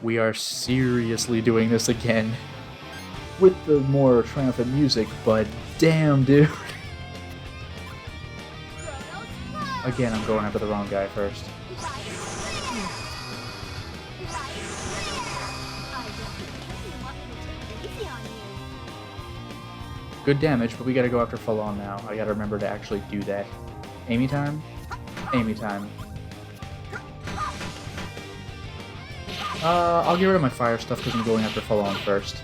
We are seriously doing this again. With the more triumphant music, but damn, dude. Again, I'm going after the wrong guy first. Good damage, but we gotta go after full on now. I gotta remember to actually do that. Amy time? Amy time. I'll get rid of my fire stuff because I'm going after full on first.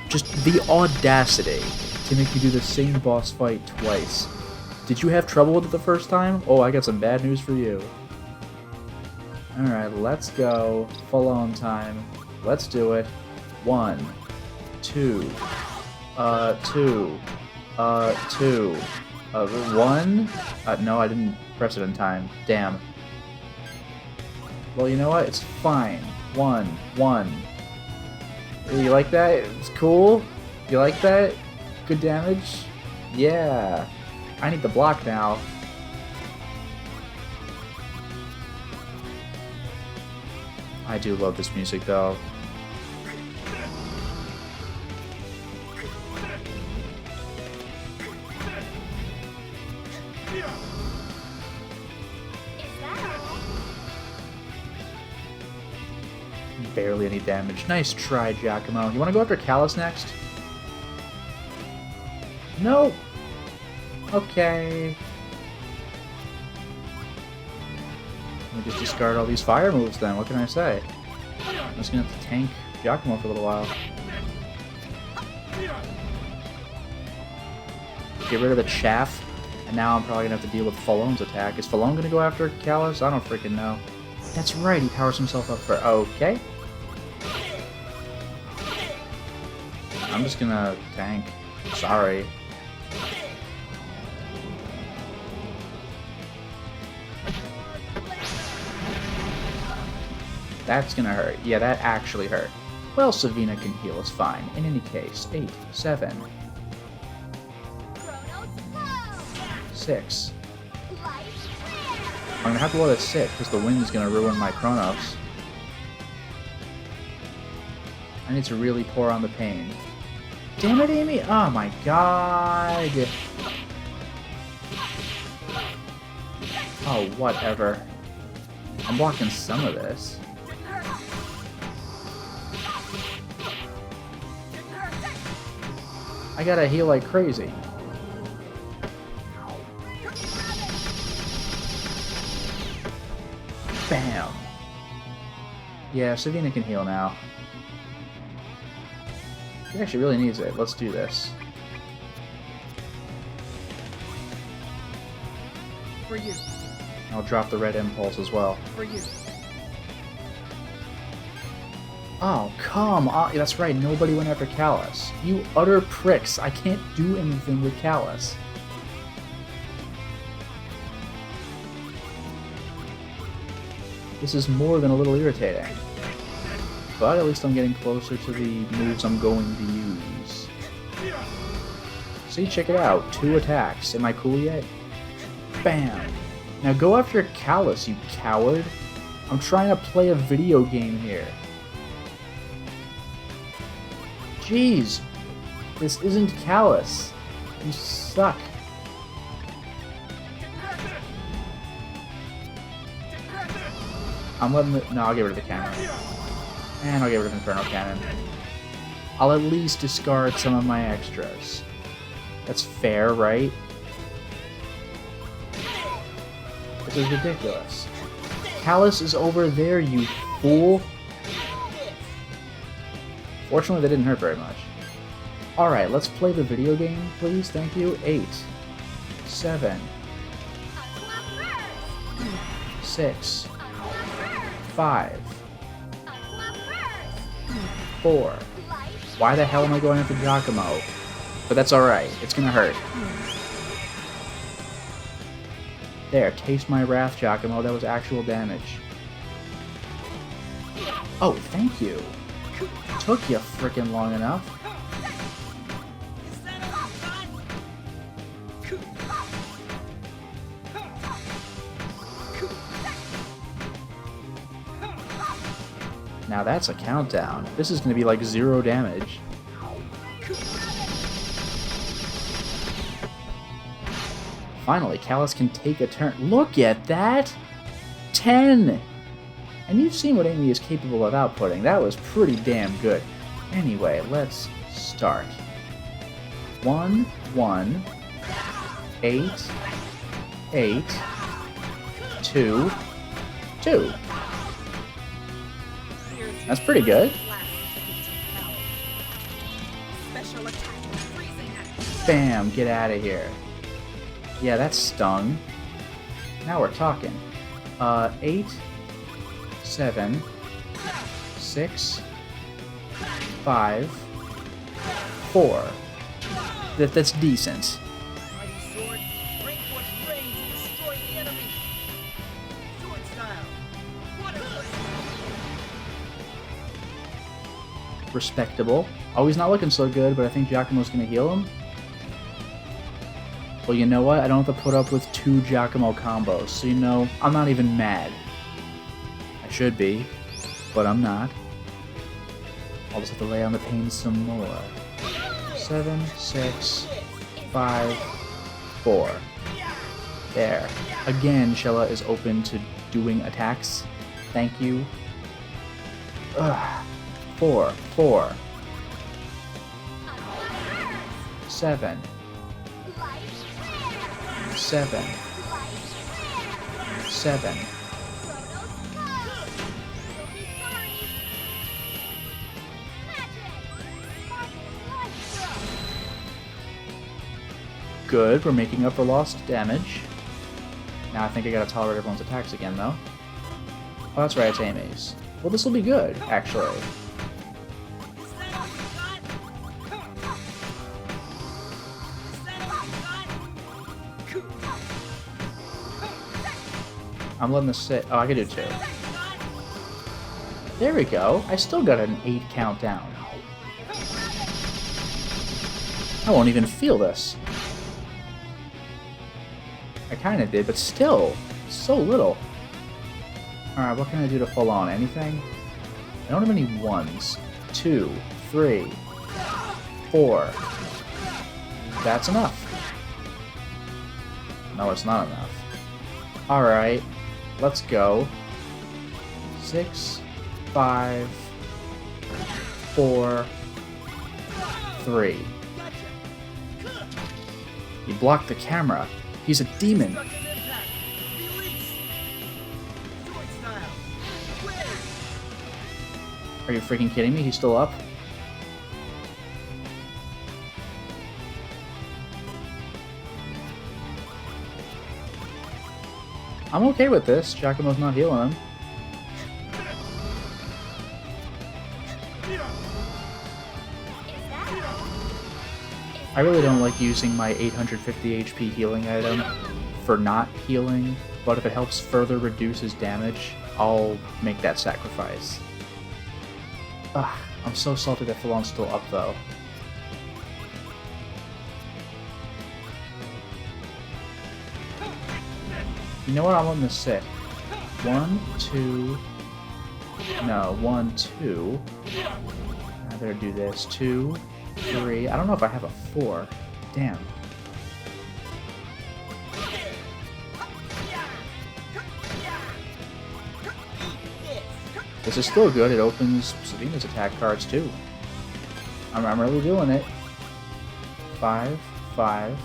Just the audacity to make me do the same boss fight twice. Did you have trouble with it the first time? Oh, I got some bad news for you. Alright, let's go. Full on time. Let's do it. 1, 2, 2, 2, 1? No, I didn't press it in time. Damn. Well, you know what? It's fine. 1, 1. You like that? It's cool? You like that? Good damage? Yeah. I need the block now. I do love this music though. Barely any damage. Nice try, Giacomo. You want to go after Callus next? No! Okay. Let me just discard all these fire moves then. What can I say? I'm just going to have to tank Giacomo for a little while. Get rid of the chaff. And now I'm probably going to have to deal with Fallone's attack. Is Fallone going to go after Callus? I don't freaking know. That's right, he powers himself up for... Okay. I'm just gonna tank. Sorry. That's gonna hurt. Yeah, that actually hurt. Well, Savina can heal us fine. In any case, 8, 7, 6. I'm gonna have to let it sit because the wind's gonna ruin my Chronos. I need to really pour on the pain. Damn it, Amy! Oh my god! Oh, whatever. I'm blocking some of this. I gotta heal like crazy. Bam! Yeah, Savina can heal now. She actually really needs it. Let's do this. For you. I'll drop the red impulse as well. For you. Oh, come on. That's right, nobody went after Callus. You utter pricks. I can't do anything with Callus. This is more than a little irritating. But at least I'm getting closer to the moves I'm going to use. See, check it out. 2 attacks. Am I cool yet? Bam! Now go after Callus, you coward. I'm trying to play a video game here. Jeez. This isn't Callus. You suck. I'm letting the... No, I'll get rid of the cannon. And I'll get rid of Inferno Cannon. I'll at least discard some of my extras. That's fair, right? This is ridiculous. Callus is over there, you fool! Fortunately, that didn't hurt very much. Alright, let's play the video game, please. Thank you. 8, 7, 6, 5, 4. Why the hell am I going after Giacomo? But that's alright. It's gonna hurt. There, taste my wrath, Giacomo. That was actual damage. Oh, thank you. Took you frickin' long enough. Now that's a countdown. This is going to be like 0 damage. Finally, Callus can take a turn. Look at that! 10! And you've seen what Amy is capable of outputting. That was pretty damn good. Anyway, let's start. 1, 1, 8, 8, 2, 2. That's pretty good. Bam, get out of here. Yeah, that stung. Now we're talking. 8, 7, 6, 5, 4. That's decent. Respectable. Oh, he's not looking so good, but I think Giacomo's gonna heal him. Well, you know what? I don't have to put up with 2 Giacomo combos, so you know, I'm not even mad. I should be, but I'm not. I'll just have to lay on the pain some more. 7, 6, 5, 4. There. Again, Shella is open to doing attacks. Thank you. Ugh. 4, 4. 7. 7. 7. Good, we're making up for lost damage. Now I think I gotta tolerate everyone's attacks again, though. Oh, that's right, it's Amy's. Well, this will be good, actually. I'm letting this sit. Oh, I can do 2. There we go. I still got an 8 countdown. I won't even feel this. I kind of did, but still, so little. Alright, what can I do to full on? Anything? I don't have any 1s. 2, 3, 4. That's enough. No, it's not enough. Alright, let's go. 6, 5, 4, 3. He blocked the camera. He's a demon. Are you freaking kidding me? He's still up? I'm okay with this. Giacomo's not healing him. I really don't like using my 850 HP healing item for not healing, but if it helps further reduce his damage, I'll make that sacrifice. Ugh, I'm so salty that Falon's still up, though. You know what? I'm letting this sit. 1, 2... No, 1, 2... I better do this. 2, 3... I don't know if I have a 4. Damn. This is still good. It opens Savina's attack cards, too. I'm really doing it. 5, 5...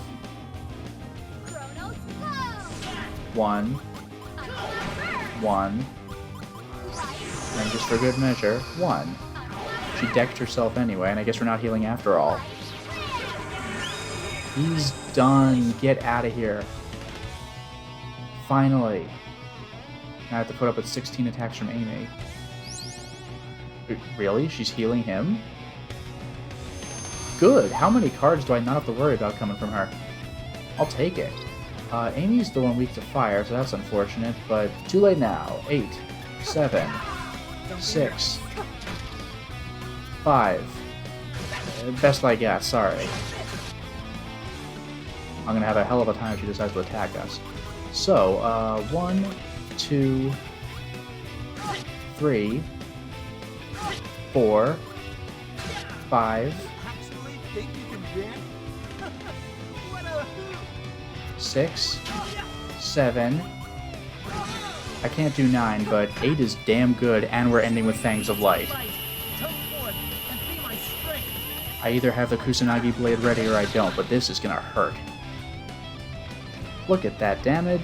1, 1, and just for good measure, 1. She decked herself anyway, and I guess we're not healing after all. He's done. Get out of here. Finally. Now I have to put up with 16 attacks from Amy. Really? She's healing him? Good. How many cards do I not have to worry about coming from her? I'll take it. Amy's the one weak to fire, so that's unfortunate, but too late now. 8, 7, 6, 5. Best I got, sorry. I'm gonna have a hell of a time if she decides to attack us. So, 1, 2, 3, 4, 5, 6, 7. I can't do 9, but 8 is damn good, and we're ending with Fangs of Light. I either have the Kusanagi blade ready or I don't, but this is gonna hurt. Look at that damage.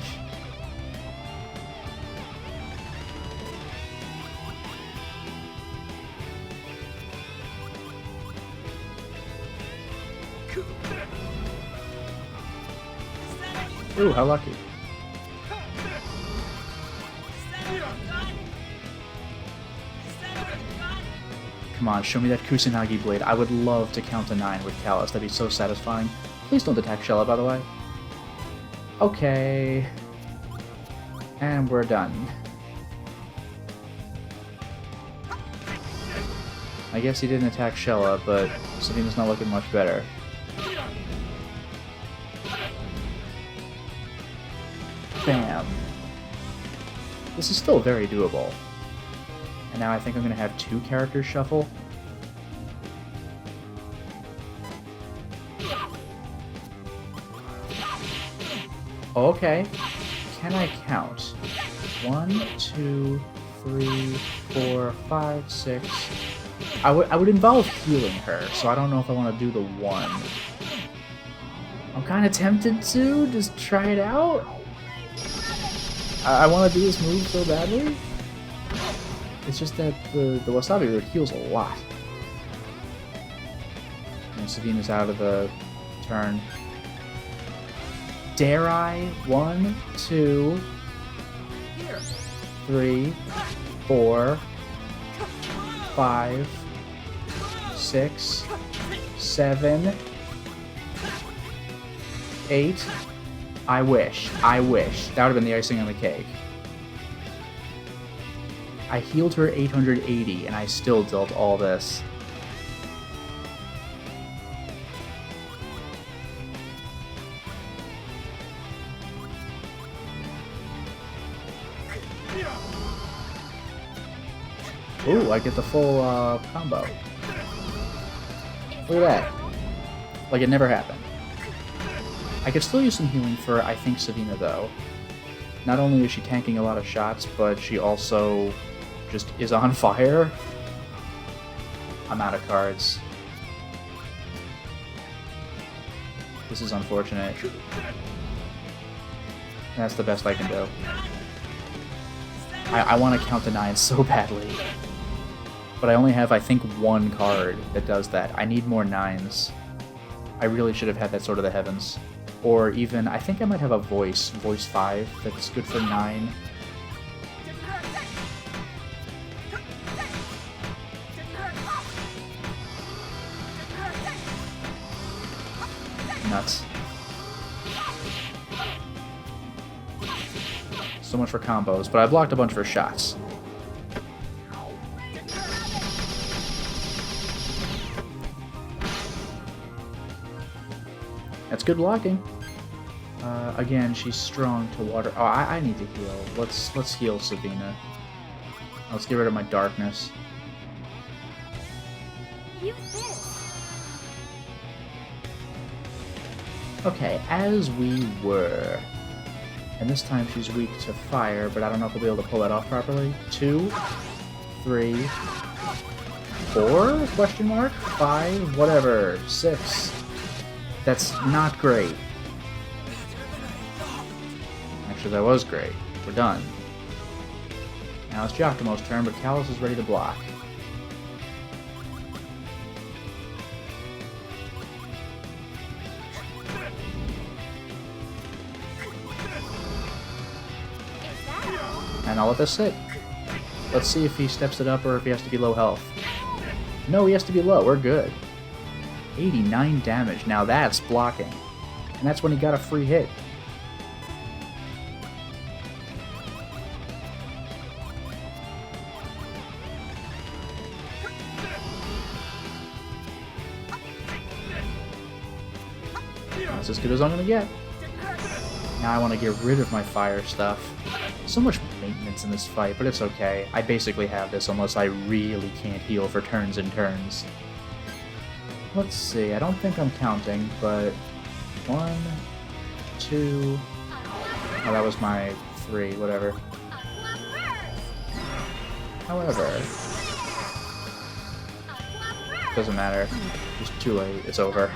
Ooh, how lucky. Come on, show me that Kusanagi blade. I would love to count to 9 with Callus. That'd be so satisfying. Please don't attack Shella, by the way. Okay. And we're done. I guess he didn't attack Shella, but Savina's not looking much better. Bam. This is still very doable. And now I think I'm going to have 2 characters shuffle. Okay. Can I count? 1, 2, 3, 4, 5, 6. I would involve healing her, so I don't know if I want to do the 1. I'm kind of tempted to just try it out. I want to do this move so badly. It's just that the Wasabi Root heals a lot. And Savina's out of the turn. Dare I? 1, 2, 3, 4, 5, 6, 7, 8. I wish. I wish. That would have been the icing on the cake. I healed her 880, and I still dealt all this. Ooh, I get the full combo. Look at that. Like it never happened. I could still use some healing for, I think, Savina, though. Not only is she tanking a lot of shots, but she also just is on fire. I'm out of cards. This is unfortunate. That's the best I can do. I want to count to 9 so badly. But I only have, I think, 1 card that does that. I need more 9s. I really should have had that Sword of the Heavens. Or even, I think I might have a Voice 5, that's good for 9. Nuts. So much for combos, but I blocked a bunch for shots. That's good blocking. Again, she's strong to water. Oh, I need to heal. Let's heal Savina. Let's get rid of my darkness. Okay, as we were. And this time she's weak to fire, but I don't know if I'll be able to pull that off properly. 2, 3, 4? Question mark? 5? Whatever. 6. That's not great. Actually, that was great. We're done. Now it's Giacomo's turn, but Callus is ready to block. And I'll let this sit. Let's see if he steps it up or if he has to be low health. No, he has to be low. We're good. 89 damage. Now that's blocking. And that's when he got a free hit. That's as good as I'm gonna get. Now I want to get rid of my fire stuff. So much maintenance in this fight, but it's okay. I basically have this unless I really can't heal for turns and turns. Let's see, I don't think I'm counting, but 1, 2... Oh, that was my 3, whatever. However, doesn't matter. It's too late. It's over.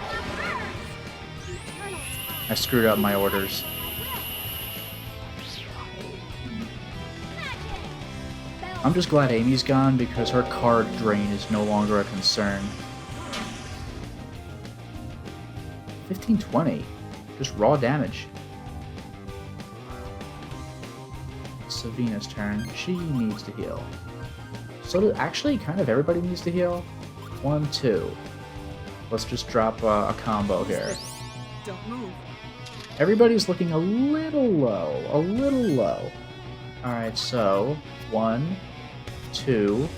I screwed up my orders. I'm just glad Amy's gone because her card drain is no longer a concern. 1520. Just raw damage. Savina's turn. She needs to heal. So actually, kind of everybody needs to heal. 1, 2. Let's just drop a combo here. Don't move. Everybody's looking a little low. A little low. Alright, so 1, 2,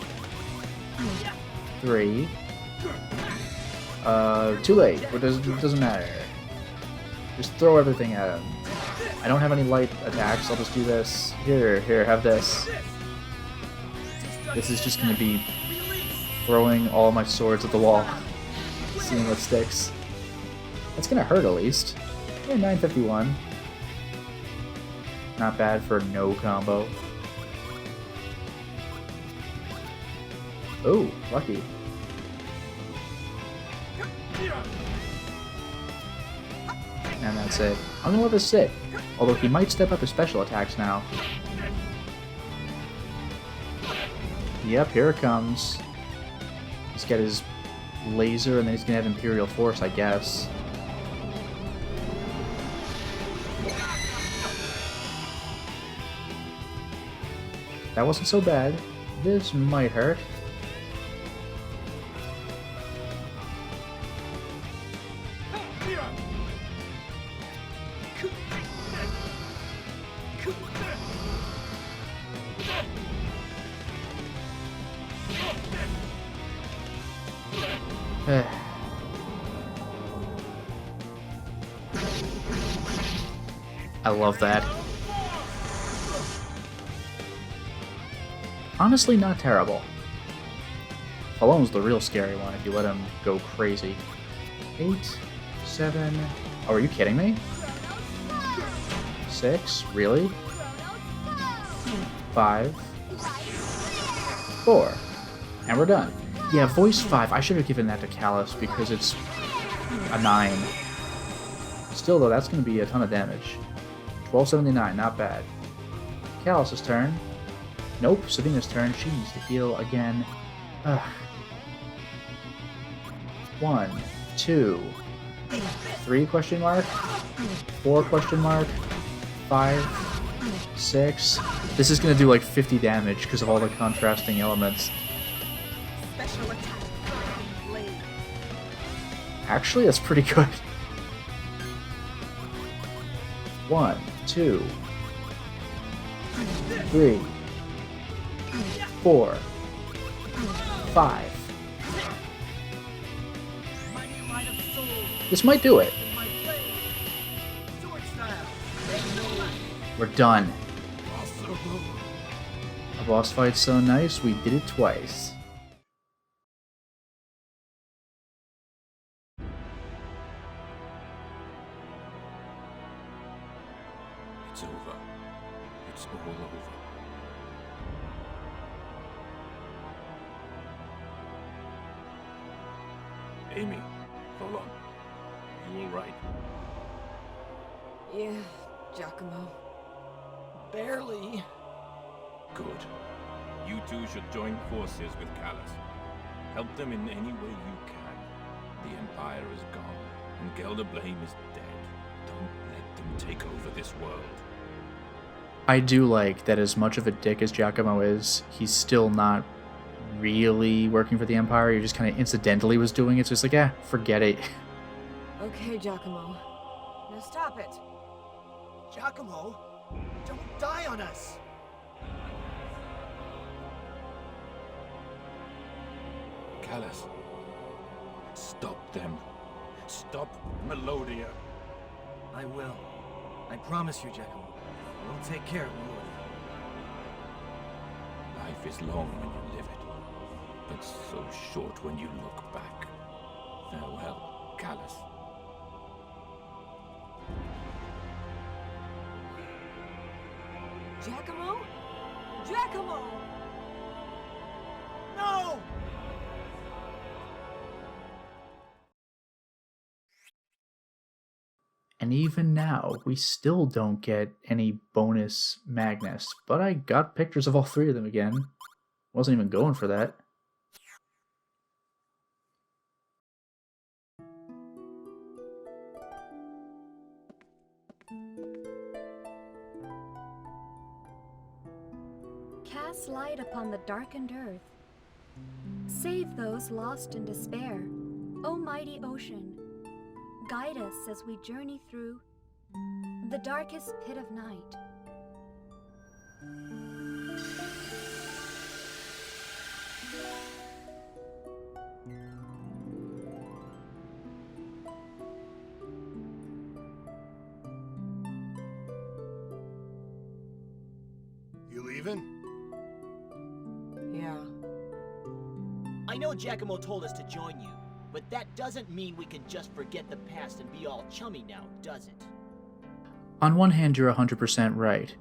3. Too late. It doesn't matter. Just throw everything at him. I don't have any light attacks. I'll just do this. Here, have this. This is just gonna be throwing all my swords at the wall, seeing what sticks. That's gonna hurt at least. Yeah, 951. Not bad for no combo. Oh, lucky. And that's it. I'm gonna let this sit. Although he might step up his special attacks now. Yep, here it comes. He's got his laser, and then he's gonna have Imperial Force, I guess. That wasn't so bad. This might hurt. I love that. Honestly, not terrible. Alone's the real scary one if you let him go crazy. 8, 7... Oh, are you kidding me? 6? Really? 5, 4. And we're done. Yeah, voice 5. I should have given that to Callus because it's a 9. Still, though, that's going to be a ton of damage. 1279, not bad. Callus's turn. Nope, Savina's turn. She needs to heal again. Ugh. 1, 2, 3 question mark, 4 question mark, 5, 6. This is gonna do like 50 damage because of all the contrasting elements. Special attack. Blade. Actually, that's pretty good. 1, 2, 3, 4, 5. This might do it. We're done. A boss fight's so nice, we did it twice. It's over. It's all over. Amy, hold on. You all right? Yeah, Giacomo. Barely. Good. You two should join forces with Callus. Help them in any way you can. The Empire is gone, and Gelderblame is dead. Don't let them take over this world. I do like that as much of a dick as Giacomo is, he's still not really working for the Empire. He just kind of incidentally was doing it, so it's like, forget it. Okay, Giacomo. Now stop it. Giacomo, don't die on us! Callus, stop them. Stop Melodia. I will. I promise you, Giacomo. We'll take care of Melodia. Life is long when you live it, but so short when you look back. Farewell, Callus. Giacomo? Giacomo! No! And even now, we still don't get any bonus Magnus, but I got pictures of all three of them again. Wasn't even going for that. Cast light upon the darkened earth. Save those lost in despair. O mighty ocean, guide us as we journey through the darkest pit of night. You leaving? Yeah. I know Giacomo told us to join you, but that doesn't mean we can just forget the past and be all chummy now, does it? On one hand, you're 100% right.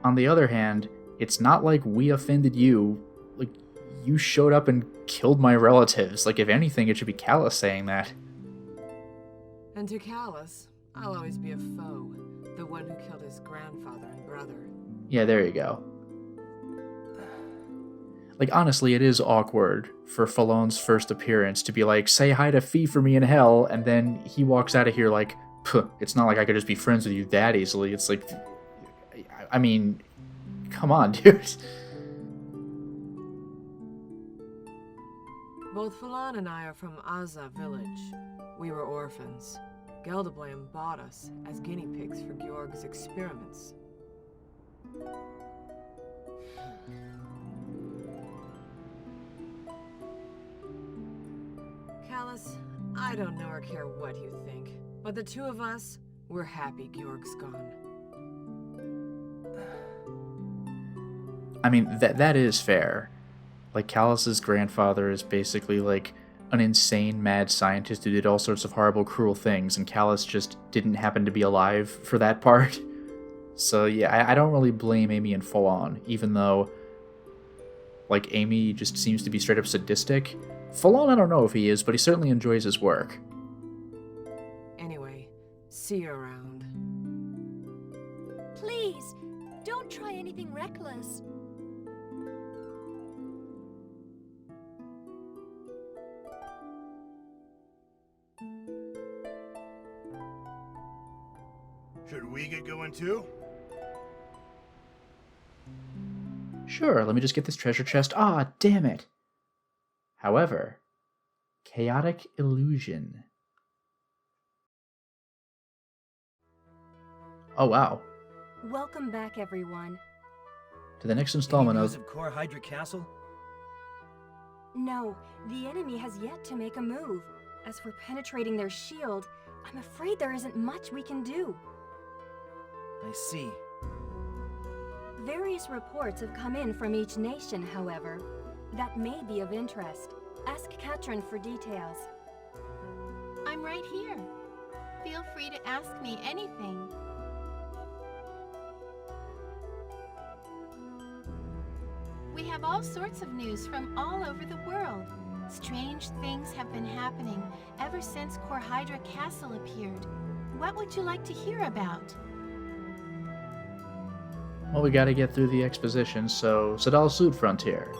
On the other hand, it's not like we offended you. Like, you showed up and killed my relatives. Like, if anything, it should be Callus saying that. And to Callus, I'll always be a foe. The one who killed his grandfather and brother. Yeah, there you go. Like, honestly, it is awkward for Fallone's first appearance to be like, say hi to Fee for me in hell, and then he walks out of here like, puh, it's not like I could just be friends with you that easily. It's like, I mean, come on, dude. Both Falon and I are from Aza village. We were orphans. Geldablam bought us as guinea pigs for Georg's experiments. Callus, I don't know or care what you think, but the two of us, we're happy Georg's gone. I mean, that is fair. Like, Callus's grandfather is basically like an insane mad scientist who did all sorts of horrible, cruel things, and Callus just didn't happen to be alive for that part. So yeah, I don't really blame Amy and Falon, even though, like, Amy just seems to be straight up sadistic. Falon, I don't know if he is, but he certainly enjoys his work. Anyway, see you around. Please, don't try anything reckless. Should we get going too? Sure, let me just get this treasure chest. Ah, damn it. However, chaotic illusion. Oh, wow. Welcome back, everyone. To the next installment Any news of... of Core Hydra Castle? No, the enemy has yet to make a move. As for penetrating their shield, I'm afraid there isn't much we can do. I see. Various reports have come in from each nation, however, that may be of interest. Ask Katrin for details. I'm right here. Feel free to ask me anything. We have all sorts of news from all over the world. Strange things have been happening ever since Core Hydra Castle appeared. What would you like to hear about? Well, we gotta get through the exposition, so Sadal Sud Frontier.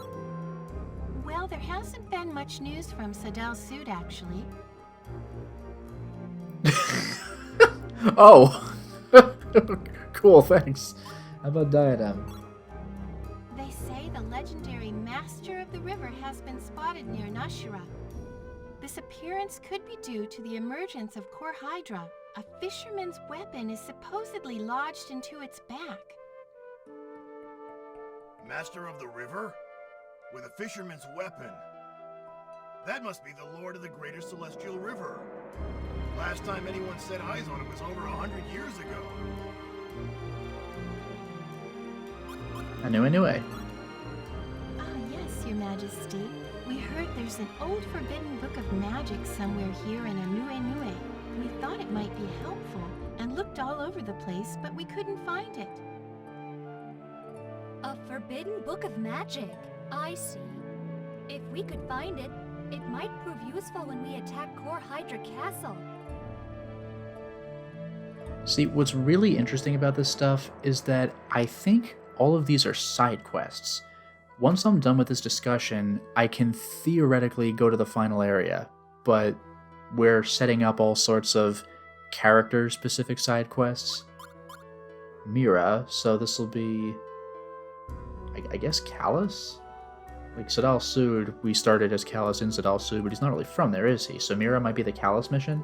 Well, there hasn't been much news from Sadal Sud, actually. Oh! Cool, thanks. How about Diadem? They say the legendary Master of the River has been spotted near Nashira. This appearance could be due to the emergence of Core Hydra. A fisherman's weapon is supposedly lodged into its back. Master of the River? With a fisherman's weapon. That must be the Lord of the Greater Celestial River. Last time anyone set eyes on it was over 100 years ago. I knew. Your Majesty. We heard there's an old forbidden book of magic somewhere here in Anue. We thought it might be helpful and looked all over the place, but we couldn't find it. A forbidden book of magic. I see. If we could find it, it might prove useful when we attack Core Hydra Castle. See, what's really interesting about this stuff is that I think all of these are side quests. Once I'm done with this discussion, I can theoretically go to the final area, but we're setting up all sorts of character-specific side quests. Mira, so this will be, I guess, Callus? Like, Sadal Sud, we started as Callus in Sadal Sud, but he's not really from there, is he? So Mira might be the Callus mission?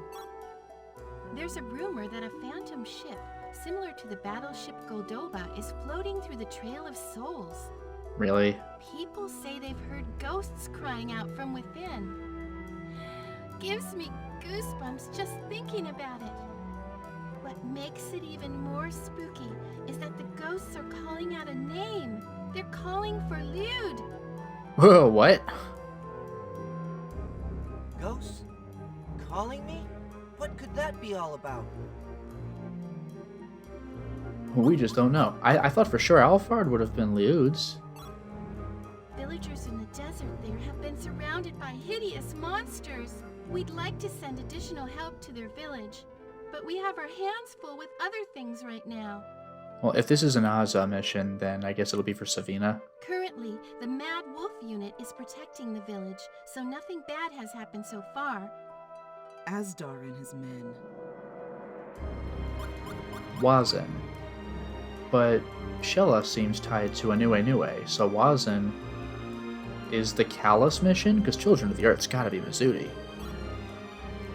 There's a rumor that a phantom ship, similar to the battleship Goldova, is floating through the Trail of Souls. Really? People say they've heard ghosts crying out from within. Gives me goosebumps just thinking about it. What makes it even more spooky is that the ghosts are calling out a name. They're calling for Lude. Whoa, what? Ghosts? Calling me? What could that be all about? We just don't know. I thought for sure Alfard would have been Liud's. Villagers in the desert there have been surrounded by hideous monsters. We'd like to send additional help to their village, but we have our hands full with other things right now. Well, if this is an Azza mission, then I guess it'll be for Savina. Currently, the Mad Wolf unit is protecting the village, so nothing bad has happened so far. Asdar and his men. Wazin. But Shella seems tied to Anue, so Wazin is the Callus mission? Because Children of the Earth's gotta be Mizudi.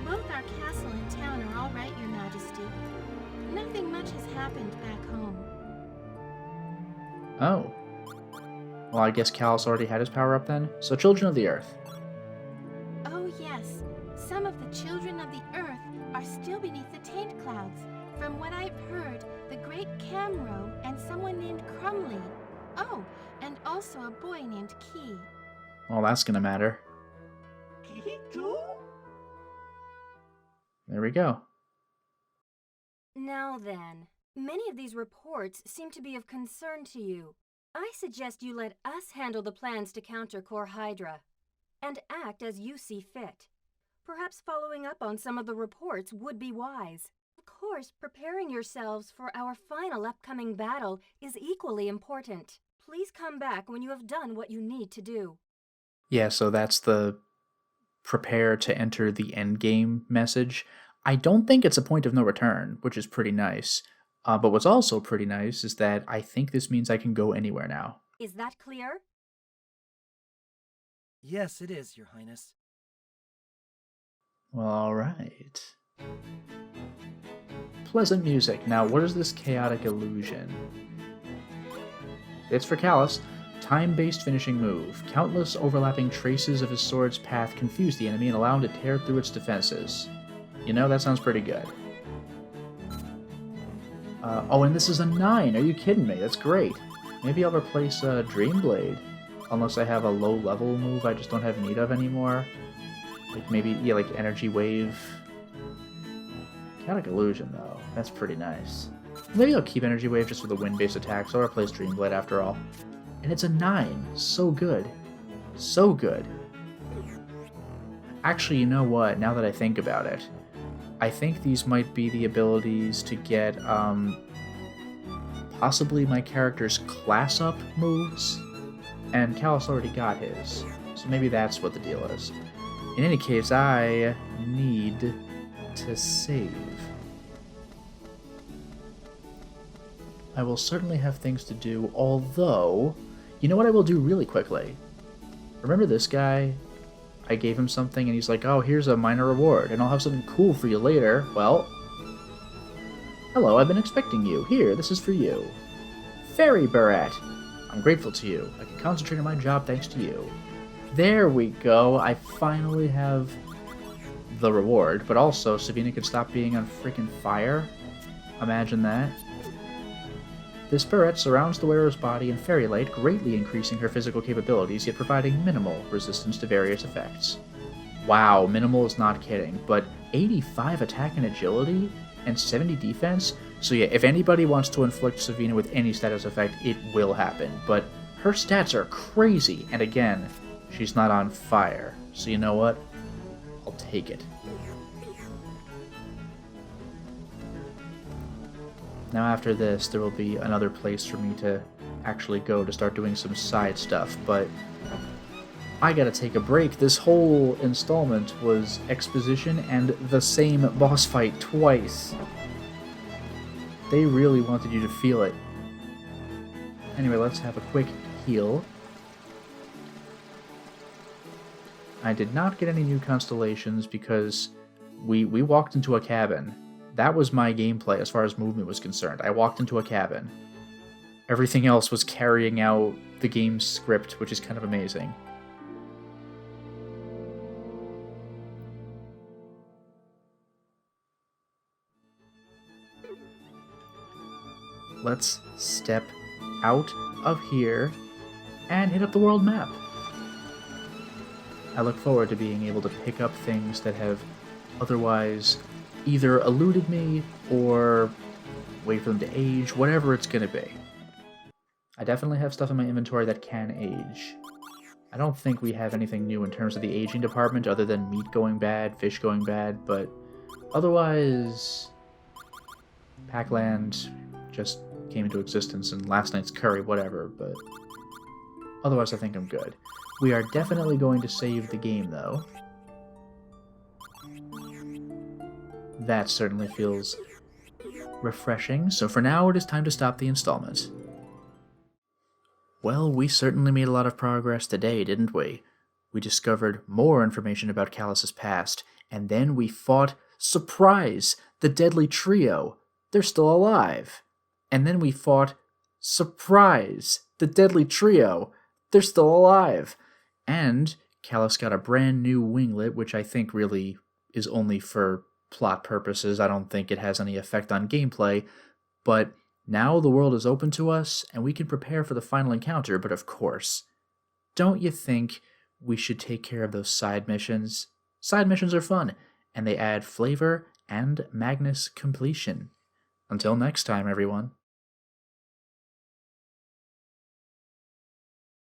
Both our castle and town are all right, Your Majesty. Nothing much has happened back home. Oh. Well, I guess Callus already had his power up then? So Children of the Earth. Oh yes, some of the children of the Earth are still beneath the taint clouds. From what I've heard, the great Camro and someone named Crumley. Oh, and also a boy named Key. Well, that's gonna matter. There we go. Now then, many of these reports seem to be of concern to you. I suggest you let us handle the plans to counter Core Hydra, and act as you see fit. Perhaps following up on some of the reports would be wise. Of course, preparing yourselves for our final upcoming battle is equally important. Please come back when you have done what you need to do. Yeah, so that's the prepare to enter the endgame message. I don't think it's a point of no return, which is pretty nice. But what's also pretty nice is that I think this means I can go anywhere now. Is that clear? Yes, it is, Your Highness. Well, alright. Pleasant music. Now, what is this chaotic illusion? It's for Callus. Time-based finishing move. Countless overlapping traces of his sword's path confuse the enemy and allow him to tear through its defenses. You know, that sounds pretty good. Oh, and this is a 9. Are you kidding me? That's great. Maybe I'll replace Dreamblade. Unless I have a low-level move I just don't have need of anymore. Like maybe, yeah, like Energy Wave. Chaotic Illusion, though. That's pretty nice. Maybe I'll keep Energy Wave just for the wind-based attacks. I'll replace Dreamblade after all. And it's a 9. So good. So good. Actually, you know what? Now that I think about it, I think these might be the abilities to get, possibly my character's class-up moves. And Callus already got his. So maybe that's what the deal is. In any case, I need to save. I will certainly have things to do, although, you know what I will do really quickly? Remember this guy? I gave him something and he's like, oh, here's a minor reward, and I'll have something cool for you later. Well, hello, I've been expecting you. Here, this is for you. Fairy Barrette. I'm grateful to you. I can concentrate on my job thanks to you. There we go. I finally have the reward, but also Savina could stop being on freaking fire. Imagine that. This barrette surrounds the wearer's body in fairy light, greatly increasing her physical capabilities, yet providing minimal resistance to various effects. Wow, minimal is not kidding, but 85 attack and agility, and 70 defense? So yeah, if anybody wants to inflict Savina with any status effect, it will happen, but her stats are crazy, and again, she's not on fire, so you know what? I'll take it. Now after this, there will be another place for me to actually go to start doing some side stuff, but I gotta take a break. This whole installment was exposition and the same boss fight twice. They really wanted you to feel it. Anyway, let's have a quick heal. I did not get any new constellations because we walked into a cabin. That was my gameplay as far as movement was concerned. I walked into a cabin. Everything else was carrying out the game's script, which is kind of amazing. Let's step out of here and hit up the world map. I look forward to being able to pick up things that have otherwise either eluded me or wait for them to age, whatever it's going to be. I definitely have stuff in my inventory that can age. I don't think we have anything new in terms of the aging department other than meat going bad, fish going bad, but otherwise, Packland just came into existence and last night's curry, whatever, but otherwise I think I'm good. We are definitely going to save the game, though. That certainly feels refreshing, so for now it is time to stop the installment. Well, we certainly made a lot of progress today, didn't we? We discovered more information about Callus's past, and then we fought, surprise, the deadly trio. They're still alive. And then we fought, surprise, the deadly trio. They're still alive. And Callus got a brand new winglet, which I think really is only for plot purposes. I don't think it has any effect on gameplay, but now the world is open to us, and we can prepare for the final encounter, but of course, don't you think we should take care of those side missions? Side missions are fun, and they add flavor and Magnus completion. Until next time, everyone.